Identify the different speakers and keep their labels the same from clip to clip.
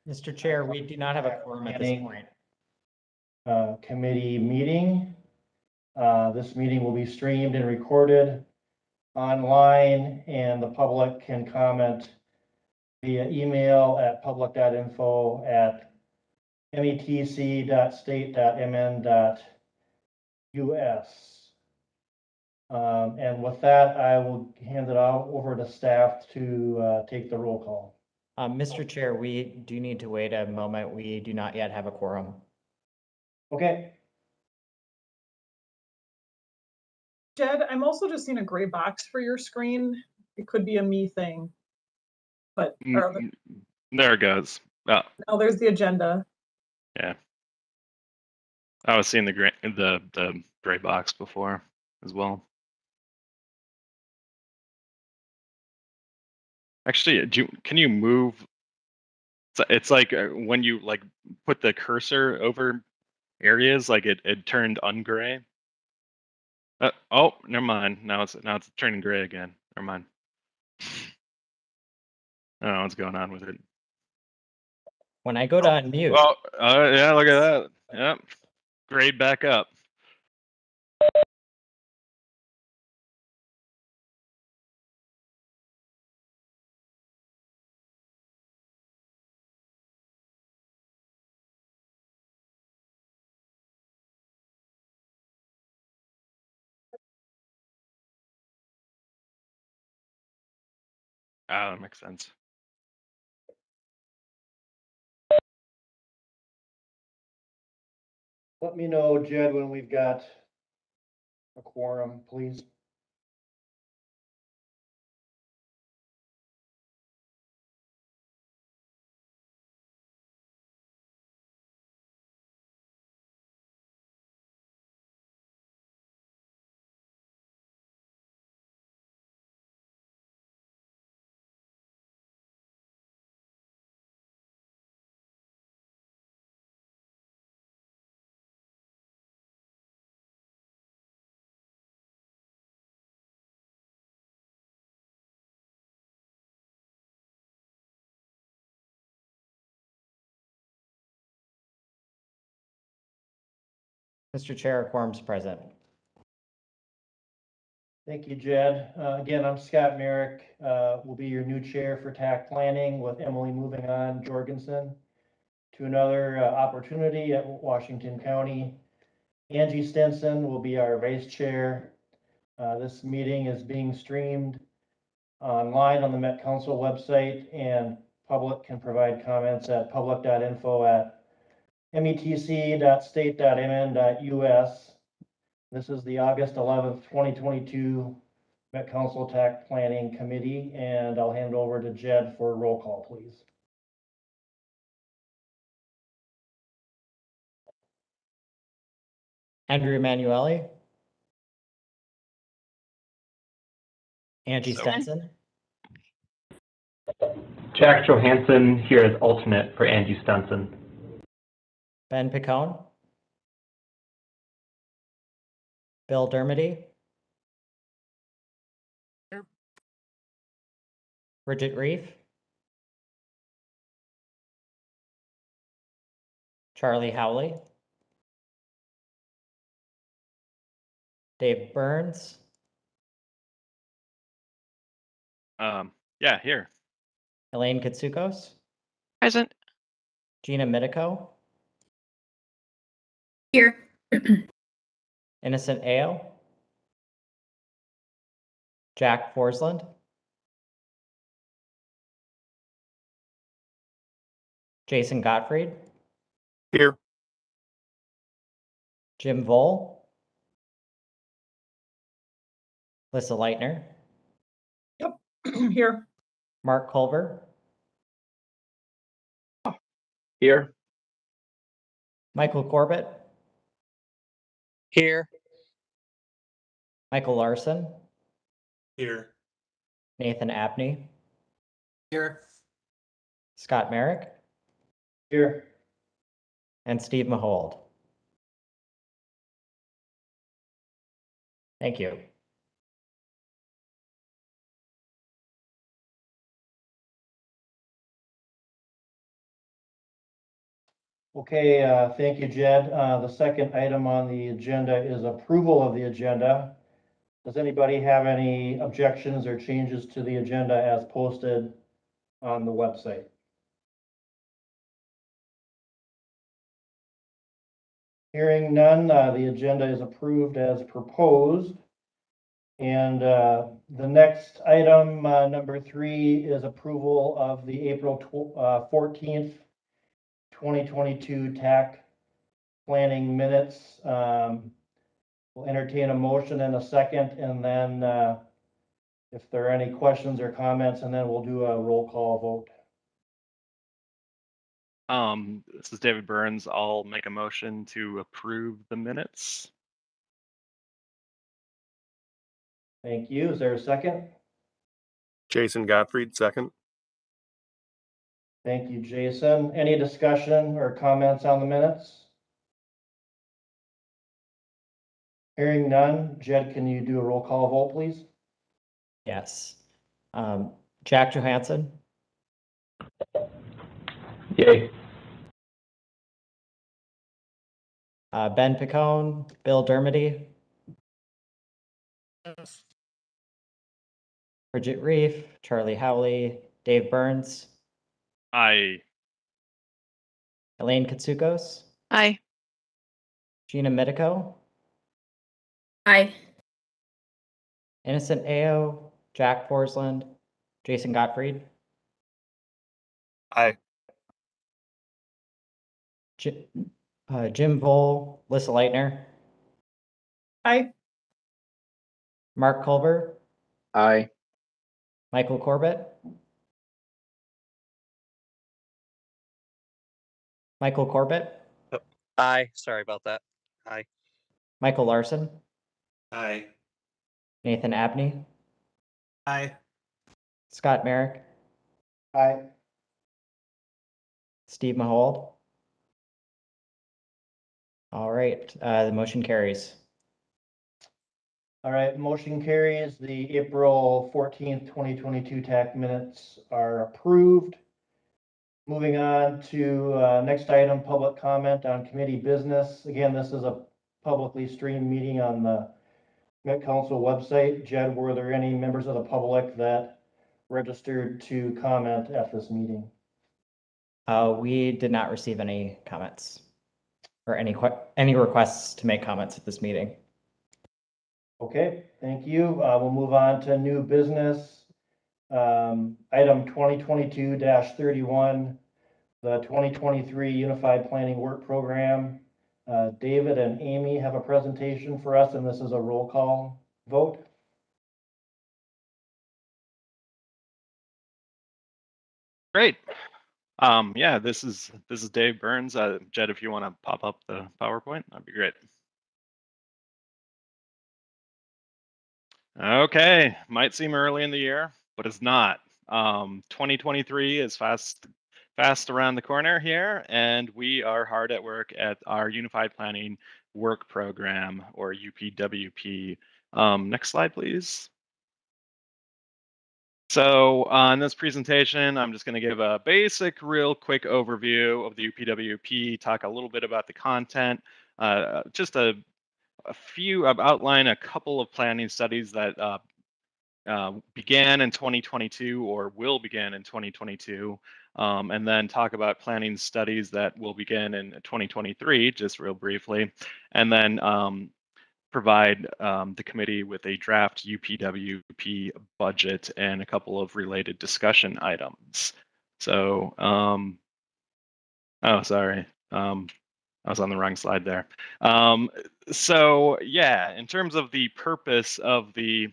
Speaker 1: Mr. Chair, we do not have a quorum at this point.
Speaker 2: Committee meeting. This meeting will be streamed and recorded online, and the public can comment via email at public.info@metc.state.mn.us. And with that, I will hand it over to staff to take the roll call.
Speaker 1: Mr. Chair, we do need to wait a moment. We do not yet have a quorum.
Speaker 2: Okay.
Speaker 3: Jed, I'm also just seeing a gray box for your screen. It could be a me thing, but
Speaker 4: there it goes. Oh,
Speaker 3: there's the agenda.
Speaker 4: yeah. I was seeing the gray box before as well. Actually, can you move? It's like when you like put the cursor over areas, like it turned ungray. Oh, never mind. Now it's turning gray again. Never mind. I don't know what's going on with it.
Speaker 1: When I go to unmute.
Speaker 4: Oh, yeah, look at that. Yep. Grade back up. That makes sense.
Speaker 2: Let me know, Jed, when we've got a quorum, please.
Speaker 1: Mr. Chair, quorum's present.
Speaker 2: Thank you, Jed. Again, I'm Scott Merrick. Will be your new chair for TAC Planning, with Emily moving on Jorgensen to another opportunity at Washington County. Angie Stinson will be our vice chair. This meeting is being streamed online on the Met Council website, and public can provide comments at public.info@metc.state.mn.us. This is the August 11th, 2022 Met Council TAC Planning Committee, and I'll hand over to Jed for a roll call, please.
Speaker 1: Andrew Emanuele. Angie Stenson.
Speaker 5: Jack Johansson here as alternate for Angie Stenson.
Speaker 1: Ben Picone. Bill Dermody.
Speaker 6: Here.
Speaker 1: Bridget Reef. Charlie Howley. Dave Burns.
Speaker 4: Yeah, here.
Speaker 1: Elaine Katsukos.
Speaker 6: Present.
Speaker 1: Gina Mitico.
Speaker 6: Here.
Speaker 1: Innocent Ao. Jack Forsland. Jason Gottfried.
Speaker 6: Here.
Speaker 1: Jim Vole. Lissa Leitner.
Speaker 3: Yep, here.
Speaker 1: Mark Culver.
Speaker 5: Here.
Speaker 1: Michael Corbett.
Speaker 6: Here.
Speaker 1: Michael Larson.
Speaker 6: Here.
Speaker 1: Nathan Abney.
Speaker 6: Here.
Speaker 1: Scott Merrick.
Speaker 2: Here.
Speaker 1: And Steve Mahold. Thank you.
Speaker 2: Okay, thank you, Jed. The second item on the agenda is approval of the agenda. Does anybody have any objections or changes to the agenda as posted on the website? Hearing none, the agenda is approved as proposed. And the next item, number 3, is approval of the April 14th, 2022 TAC Planning minutes. We'll entertain a motion in a second, and then if there are any questions or comments, and then we'll do a roll call vote.
Speaker 4: This is David Burns. I'll make a motion to approve the minutes.
Speaker 2: Thank you. Is there a second?
Speaker 6: Jason Gottfried, second.
Speaker 2: Thank you, Jason. Any discussion or comments on the minutes? Hearing none. Jed, can you do a roll call vote, please?
Speaker 1: Yes. Jack Johansson,
Speaker 5: Yay.
Speaker 1: Ben Picone, Bill Dermody, Bridget Reef, Charlie Howley, Dave Burns,
Speaker 4: Aye.
Speaker 1: Elaine Katsukos,
Speaker 7: Aye.
Speaker 1: Gina Medico,
Speaker 7: Aye.
Speaker 1: Innocent Ao, Jack Forsland, Jason Gottfried,
Speaker 6: Aye.
Speaker 1: Jim Vole, Lissa Leitner,
Speaker 3: Aye.
Speaker 1: Mark Culver,
Speaker 6: Aye.
Speaker 1: Michael Corbett, Michael Corbett,
Speaker 8: Aye. Sorry about that. Aye.
Speaker 1: Michael Larson,
Speaker 6: Aye.
Speaker 1: Nathan Abney,
Speaker 6: Aye.
Speaker 1: Scott Merrick,
Speaker 2: Aye.
Speaker 1: Steve Mahold. All right, the motion carries.
Speaker 2: All right, motion carries. The April 14th, 2022 TAC minutes are approved. Moving on to next item, public comment on committee business. Again, this is a publicly streamed meeting on the Met Council website. Jed, were there any members of the public that registered to comment at this meeting?
Speaker 1: We did not receive any comments or any requests to make comments at this meeting.
Speaker 2: Okay, thank you. We'll move on to new business. Item 2022-31, the 2023 Unified Planning Work Program. David and Amy have a presentation for us, and this is a roll call vote.
Speaker 4: Great. Yeah, this is Dave Burns. Jed, if you want to pop up the PowerPoint, that'd be great. Okay, might seem early in the year, but it's not. 2023 is fast around the corner here, and we are hard at work at our Unified Planning Work Program, or UPWP. Next slide, please. So in this presentation, I'm just going to give a basic, real quick overview of the UPWP, talk a little bit about the content, just outline a couple of planning studies that began in 2022 or will begin in 2022, and then talk about planning studies that will begin in 2023, just real briefly, and then provide the committee with a draft UPWP budget and a couple of related discussion items. So, oh, sorry. I was on the wrong slide there. So yeah, in terms of the purpose of the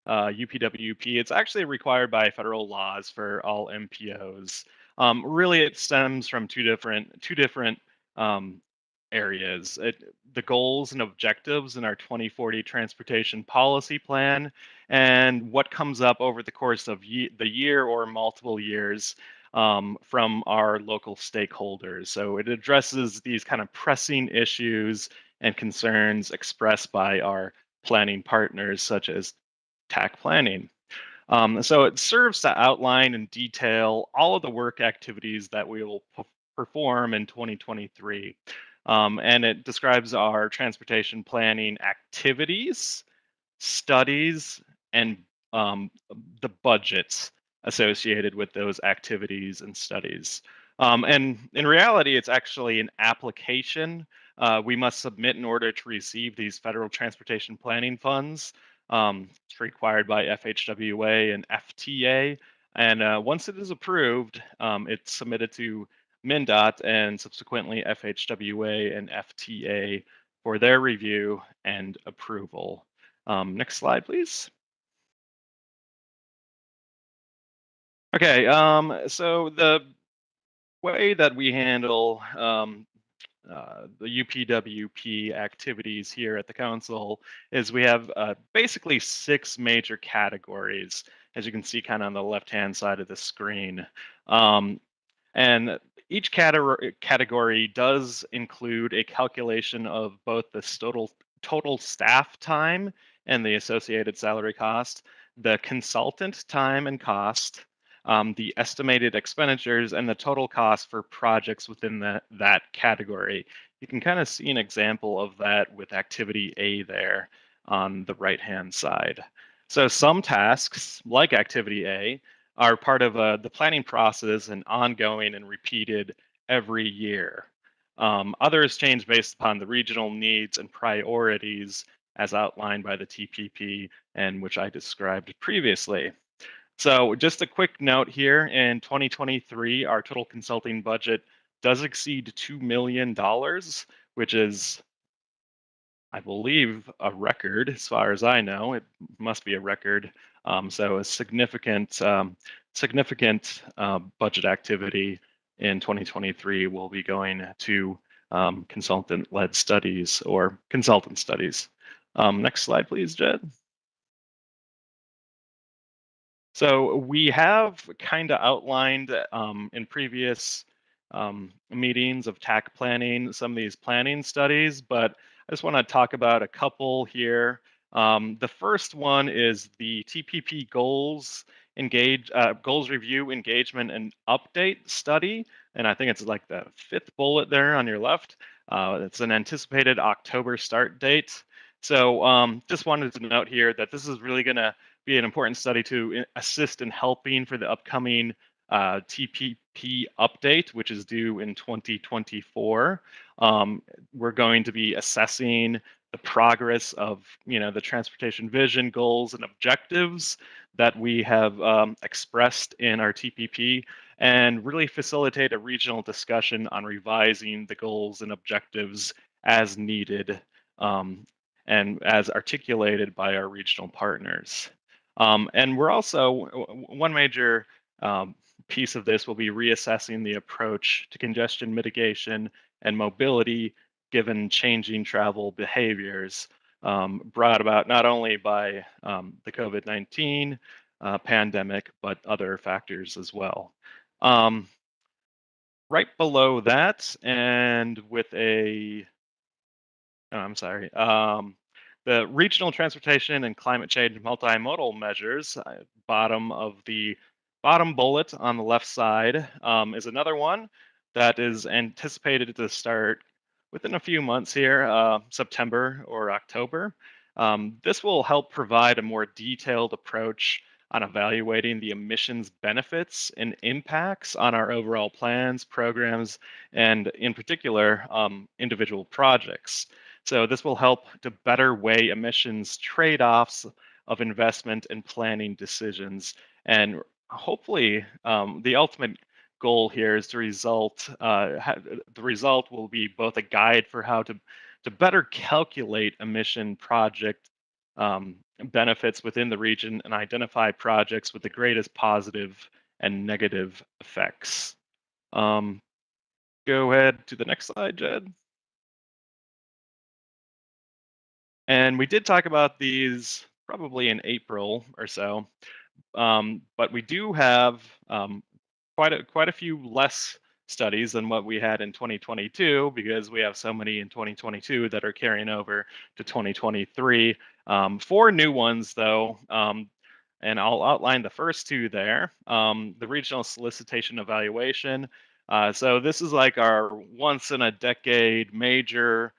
Speaker 4: UPWP, it's actually required by federal laws for all MPOs. Really, it stems from two different areas. The goals and objectives in our 2040 transportation policy plan, and what comes up over the course of the year or multiple years from our local stakeholders. So it addresses these kind of pressing issues and concerns expressed by our planning partners, such as TAC Planning. So it serves to outline and detail all of the work activities that we will perform in 2023. And it describes our transportation planning activities, studies, and the budgets associated with those activities and studies. And in reality, it's actually an application we must submit in order to receive these federal transportation planning funds. It's required by FHWA and FTA. And once it is approved, it's submitted to MnDOT and subsequently FHWA and FTA for their review and approval. Next slide, please. Okay, so the way that we handle the UPWP activities here at the council is we have basically 6 major categories, as you can see kind of on the left-hand side of the screen. And each category does include a calculation of both the total staff time and the associated salary cost, the consultant time and cost, the estimated expenditures, and the total cost for projects within that category. You can kind of see an example of that with activity A there on the right-hand side. So some tasks, like activity A, are part of the planning process and ongoing and repeated every year. Others change based upon the regional needs and priorities as outlined by the TPP and which I described previously. So just a quick note here, in 2023, our total consulting budget does exceed $2 million, which is, I believe, a record as far as I know. It must be a record. So a significant budget activity in 2023 will be going to consultant-led studies or consultant studies. Next slide, please, Jed. So we have kind of outlined in previous meetings of TAC planning some of these planning studies, but I just want to talk about a couple here. The first one is the TPP goals review, engagement, and update study, and I think it's like the 5th bullet there on your left. It's an anticipated October start date. So just wanted to note here that this is really going to be an important study to assist in helping for the upcoming TPP update, which is due in 2024. We're going to be assessing the progress of the transportation vision, goals, and objectives that we have expressed in our TPP, and really facilitate a regional discussion on revising the goals and objectives as needed and as articulated by our regional partners. And we're also, one major piece of this will be reassessing the approach to congestion mitigation and mobility given changing travel behaviors brought about not only by the COVID-19 pandemic, but other factors as well. Right below that, and with the regional transportation and climate change multimodal measures, bottom bullet on the left side is another one that is anticipated to start within a few months here, September or October. This will help provide a more detailed approach on evaluating the emissions benefits and impacts on our overall plans, programs, and in particular, individual projects. So this will help to better weigh emissions trade-offs of investment and planning decisions. And hopefully the ultimate goal here is the result will be both a guide for how to better calculate emission project benefits within the region and identify projects with the greatest positive and negative effects. Go ahead to the next slide, Jed. And we did talk about these probably in April or so, but we do have quite a few less studies than what we had in 2022 because we have so many in 2022 that are carrying over to 2023. 4 new ones though, and I'll outline the first 2 there. The regional solicitation evaluation. So this is like our once in a decade major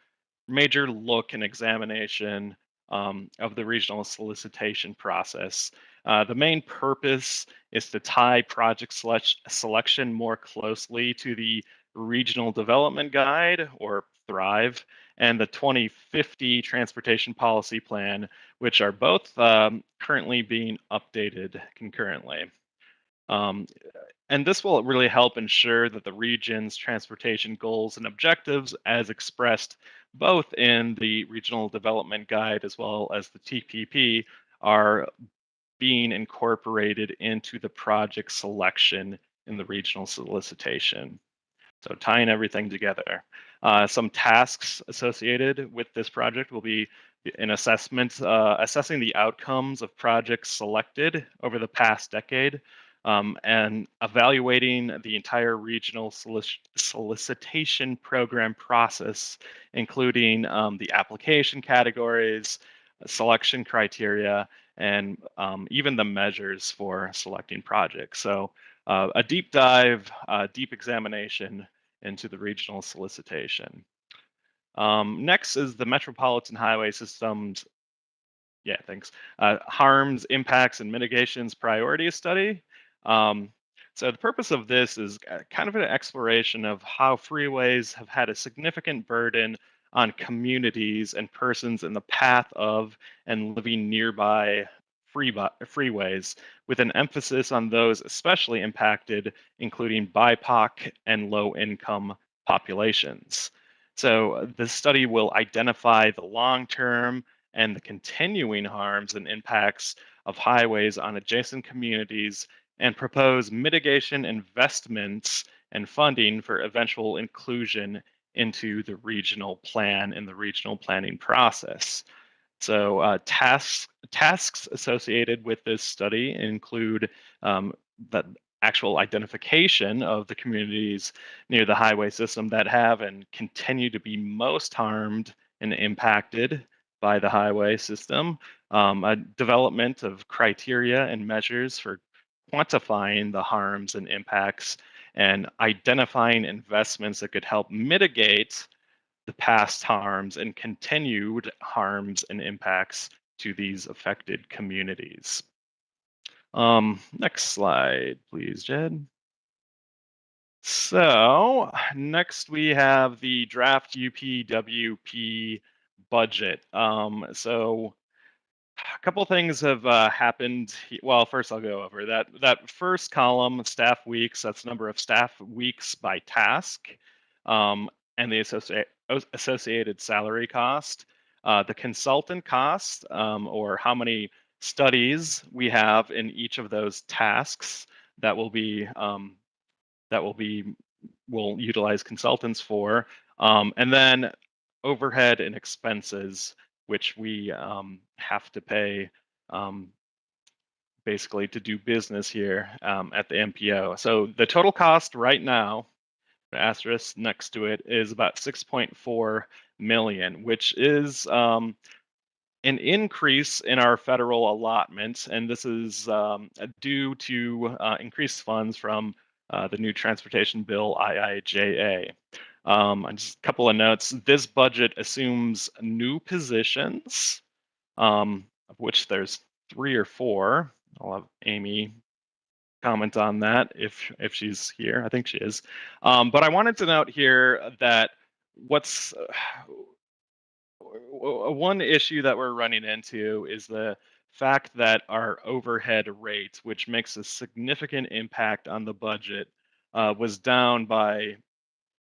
Speaker 4: look and examination of the regional solicitation process. The main purpose is to tie project selection more closely to the Regional Development Guide, or THRIVE, and the 2050 Transportation Policy Plan, which are both currently being updated concurrently. And this will really help ensure that the region's transportation goals and objectives, as expressed both in the Regional Development Guide as well as the TPP, are being incorporated into the project selection in the regional solicitation. So tying everything together. Some tasks associated with this project will be an assessment, assessing the outcomes of projects selected over the past decade, and evaluating the entire regional solicitation program process, including the application categories, selection criteria, and even the measures for selecting projects. So a deep dive, deep examination into the regional solicitation. Next is the Metropolitan Highway Systems, harms, impacts, and mitigations priority study. So the purpose of this is kind of an exploration of how freeways have had a significant burden on communities and persons in the path of and living nearby freeways, with an emphasis on those especially impacted, including BIPOC and low-income populations. So this study will identify the long-term and the continuing harms and impacts of highways on adjacent communities and propose mitigation investments and funding for eventual inclusion into the regional plan and the regional planning process. So tasks associated with this study include the actual identification of the communities near the highway system that have and continue to be most harmed and impacted by the highway system, a development of criteria and measures for quantifying the harms and impacts, and identifying investments that could help mitigate the past harms and continued harms and impacts to these affected communities. Next slide, please, Jed. So next we have the draft UPWP budget. So a couple things have happened. Well, first I'll go over that first column, staff weeks. That's the number of staff weeks by task, and the associated salary cost. The consultant cost, or how many studies we have in each of those tasks that we'll utilize consultants for, and then overhead and expenses, which we have to pay basically to do business here at the MPO. So the total cost right now, the asterisk next to it, is about 6.4 million, which is an increase in our federal allotment, and this is due to increased funds from the new transportation bill, IIJA. Just a couple of notes. This budget assumes new positions, of which there's 3 or 4. I'll have Amy comment on that if she's here. I think she is. But I wanted to note here that what's one issue that we're running into is the fact that our overhead rate, which makes a significant impact on the budget, was down by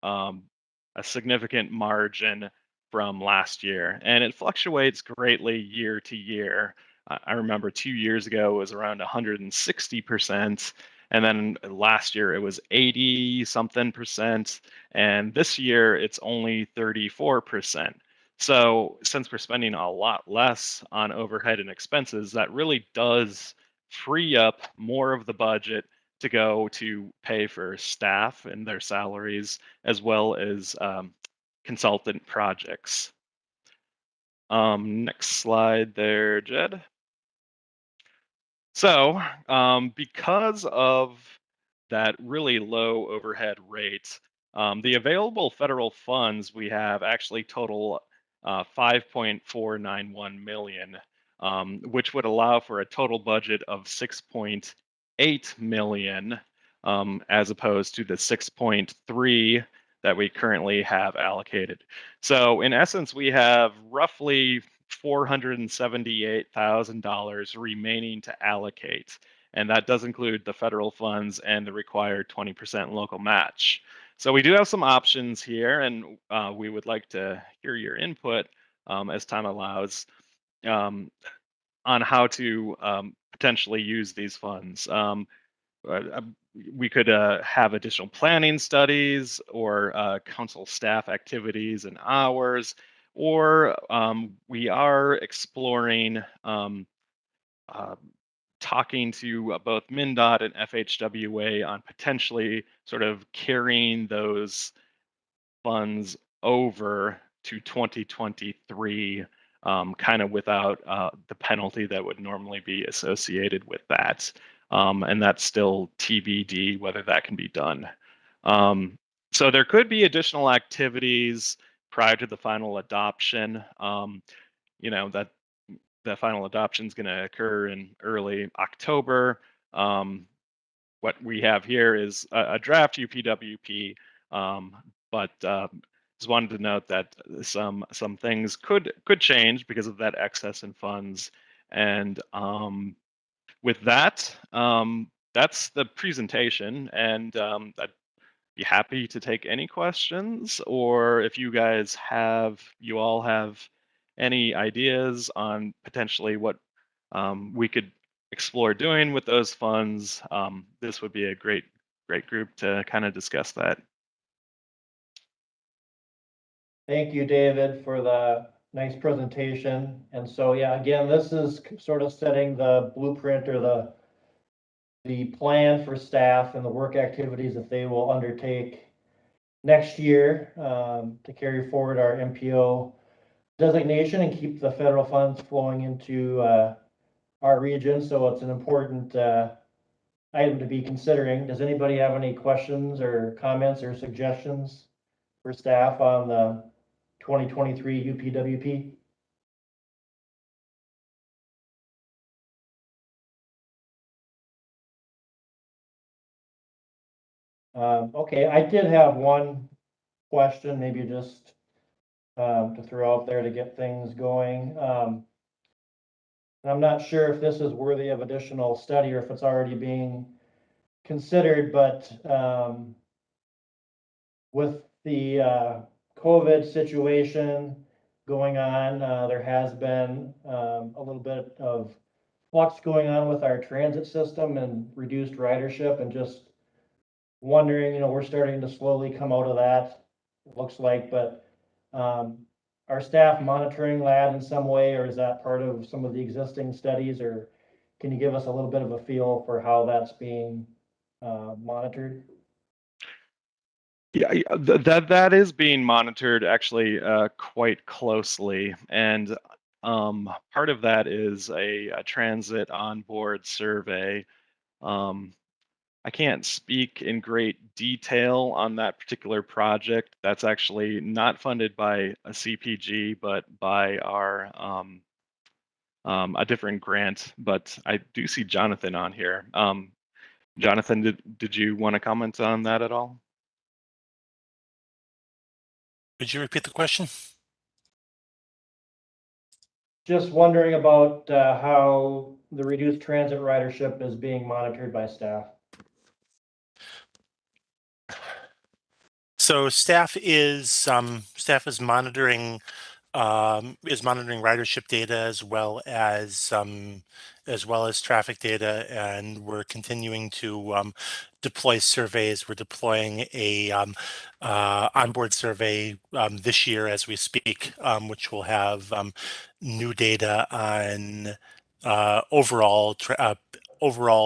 Speaker 4: a significant margin from last year, and it fluctuates greatly year to year. I remember 2 years ago it was around 160%, and then last year it was 80 something percent, and this year it's only 34%. So since we're spending a lot less on overhead and expenses, that really does free up more of the budget to go to pay for staff and their salaries, as well as consultant projects. Next slide there, Jed. So because of that really low overhead rate. The available federal funds we have actually total 5.491 million, which would allow for a total budget of 6.8 million, as opposed to the 6.3 that we currently have allocated. So in essence, we have roughly $478,000 remaining to allocate. And that does include the federal funds and the required 20% local match. So we do have some options here, and we would like to hear your input as time allows on how to potentially use these funds. We could have additional planning studies or council staff activities and hours, or we are exploring talking to both MnDOT and FHWA on potentially sort of carrying those funds over to 2023, kind of without the penalty that would normally be associated with that. And that's still TBD whether that can be done. So there could be additional activities prior to the final adoption. You know, that the final adoption is going to occur in early October. What we have here is a draft UPWP, but just wanted to note that some things could change because of that excess in funds. And with that, that's the presentation, and I'd be happy to take any questions, or if you guys you all have any ideas on potentially what we could explore doing with those funds, this would be a great group to kind of discuss that.
Speaker 2: Thank you, David, for the nice presentation. And so, yeah, again, this is sort of setting the blueprint or the plan for staff and the work activities that they will undertake next year to carry forward our MPO designation and keep the federal funds flowing into our region. So it's an important item to be considering. Does anybody have any questions or comments or suggestions for staff on the 2023 UPWP? Okay, I did have one question, maybe just to throw out there to get things going. And I'm not sure if this is worthy of additional study or if it's already being considered, but with the COVID situation going on, there has been a little bit of flux going on with our transit system and reduced ridership, and just wondering, you know, we're starting to slowly come out of that, it looks like, but are staff monitoring that in some way, or is that part of some of the existing studies, or can you give us a little bit of a feel for how that's being monitored?
Speaker 4: Yeah, that is being monitored actually quite closely, and part of that is a transit onboard survey. I can't speak in great detail on that particular project. That's actually not funded by a CPG, but by our a different grant. But I do see Jonathan on here. Jonathan, did you want to comment on that at all?
Speaker 6: Could you repeat the question?
Speaker 2: Just wondering about how the reduced transit ridership is being monitored by staff.
Speaker 6: So staff is monitoring ridership data as well as traffic data, and we're continuing to deploy surveys. We're deploying a onboard survey this year as we speak, which will have new data on overall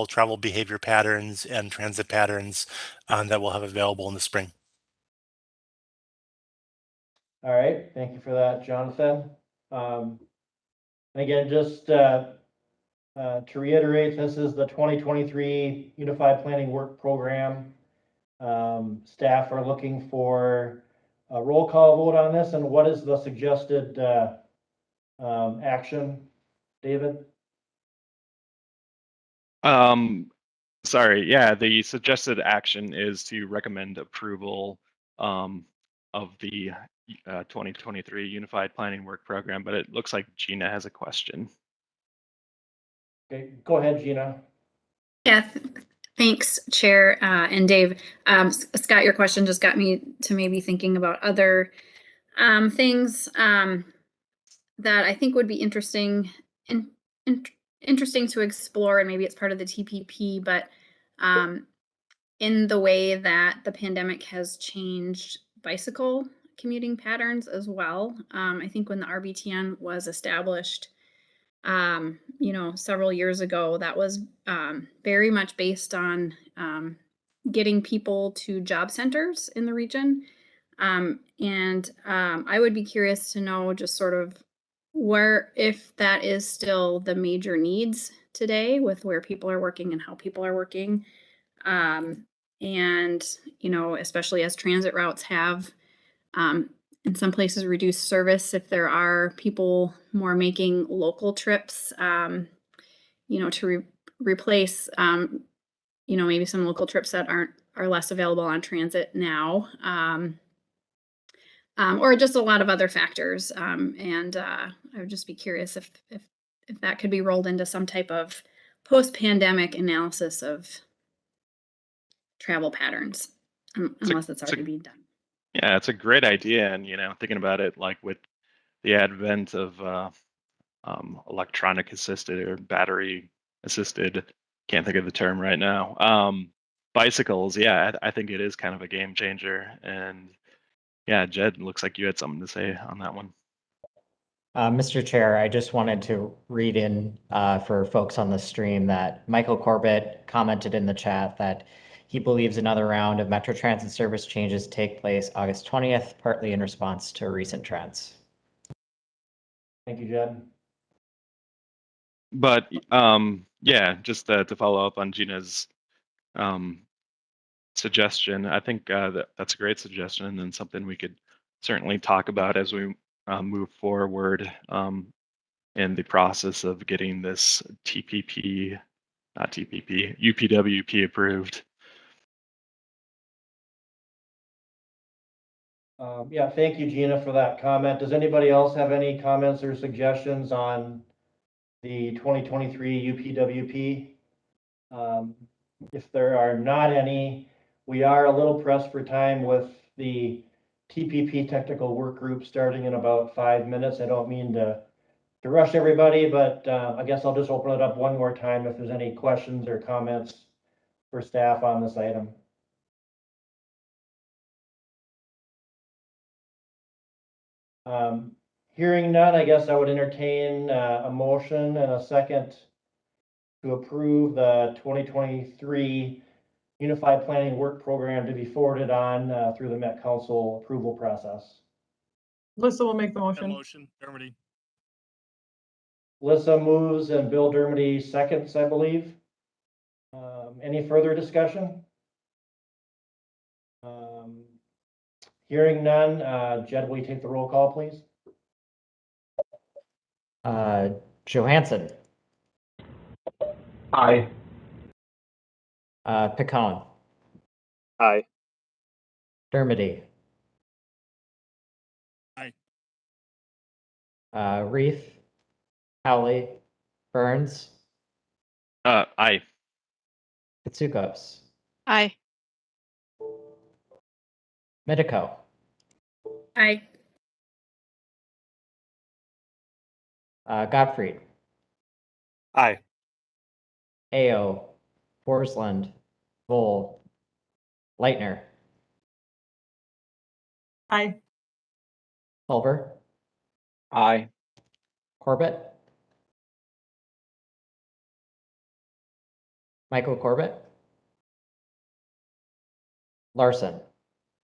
Speaker 6: travel behavior patterns and transit patterns that we'll have available in the spring.
Speaker 2: All right, thank you for that, Jonathan. And again, just To reiterate, this is the 2023 Unified Planning Work Program. Staff are looking for a roll call vote on this, and what is the suggested action, David?
Speaker 4: Sorry, yeah, the suggested action is to recommend approval of the 2023 Unified Planning Work Program, but it looks like Gina has a question.
Speaker 2: Okay, go ahead, Gina.
Speaker 7: Yeah, thanks, Chair and Dave. Scott, your question just got me to maybe thinking about other things that I think would be interesting to explore, and maybe it's part of the TPP, but in the way that the pandemic has changed bicycle commuting patterns as well. I think when the RBTN was established, several years ago, that was very much based on getting people to job centers in the region. I would be curious to know just sort of if that is still the major needs today with where people are working and how people are working. Especially as transit routes have in some places reduced service, if there are people more making local trips, to replace, maybe some local trips that are less available on transit now, or just a lot of other factors. I would just be curious if that could be rolled into some type of post-pandemic analysis of travel patterons, unless it's already being done.
Speaker 4: Yeah, it's a great idea, and thinking about it, like with the advent of electronic assisted or battery assisted, can't think of the term right now. Bicycles, yeah, I think it is kind of a game changer. And yeah, Jed, looks like you had something to say on that one.
Speaker 1: Mr. Chair, I just wanted to read in for folks on the stream that Michael Corbett commented in the chat that he believes another round of Metro Transit service changes take place August 20th, partly in response to recent trends.
Speaker 2: Thank you, Jed.
Speaker 4: But yeah, just to follow up on Gina's suggestion, I think that's a great suggestion and something we could certainly talk about as we move forward in the process of getting this UPWP approved.
Speaker 2: Yeah, thank you, Gina, for that comment. Does anybody else have any comments or suggestions on the 2023 UPWP? If there are not any, we are a little pressed for time with the TPP technical work group starting in about 5 minutes. I don't mean to rush everybody, but I guess I'll just open it up one more time if there's any questions or comments for staff on this item. Hearing none, I guess I would entertain a motion and a second to approve the 2023 Unified Planning Work Program to be forwarded on through the Met Council approval process.
Speaker 3: Lissa will make the motion.
Speaker 9: Motion, Dermody.
Speaker 2: Lissa moves and Bill Dermody seconds, I believe. Any further discussion? Hearing none, Jed, will you take the roll call, please?
Speaker 1: Johansson.
Speaker 5: Aye.
Speaker 1: Picone.
Speaker 9: Aye.
Speaker 1: Dermody.
Speaker 9: Aye.
Speaker 1: Reef. Howley. Burns.
Speaker 4: Aye.
Speaker 1: Katsukos.
Speaker 10: Aye.
Speaker 1: Medico.
Speaker 7: Aye.
Speaker 1: Gottfried.
Speaker 9: Aye.
Speaker 1: Ao. Forsland. Vol. Leitner.
Speaker 3: Aye.
Speaker 1: Culver.
Speaker 8: Aye.
Speaker 1: Corbett. Michael Corbett. Larson.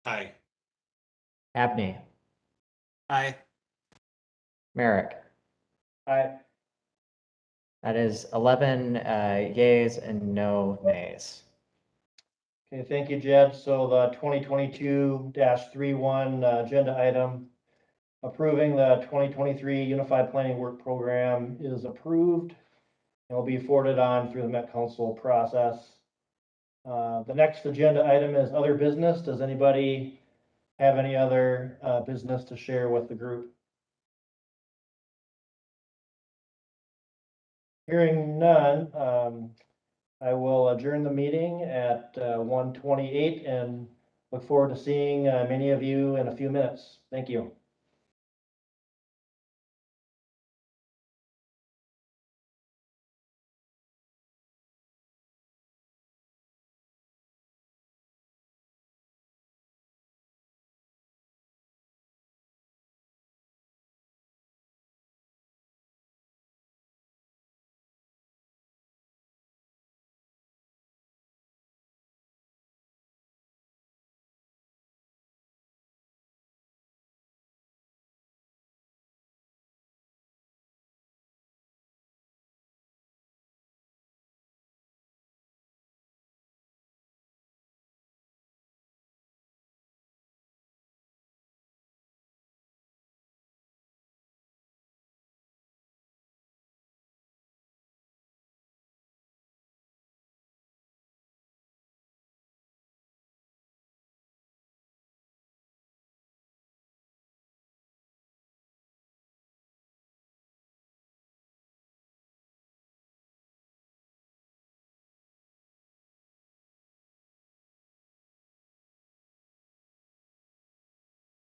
Speaker 9: Aye.
Speaker 1: Abney.
Speaker 9: Aye.
Speaker 1: Merrick.
Speaker 2: Aye.
Speaker 1: That is 11 yays and no nays.
Speaker 2: Okay, thank you, Jed. So the 2022-31 agenda item, approving the 2023 Unified Planning Work Program is approved and will be forwarded on through the Met Council process. The next agenda item is other business. Does anybody have any other business to share with the group? Hearing none, I will adjourn the meeting at 1:28 and look forward to seeing many of you in a few minutes. Thank you.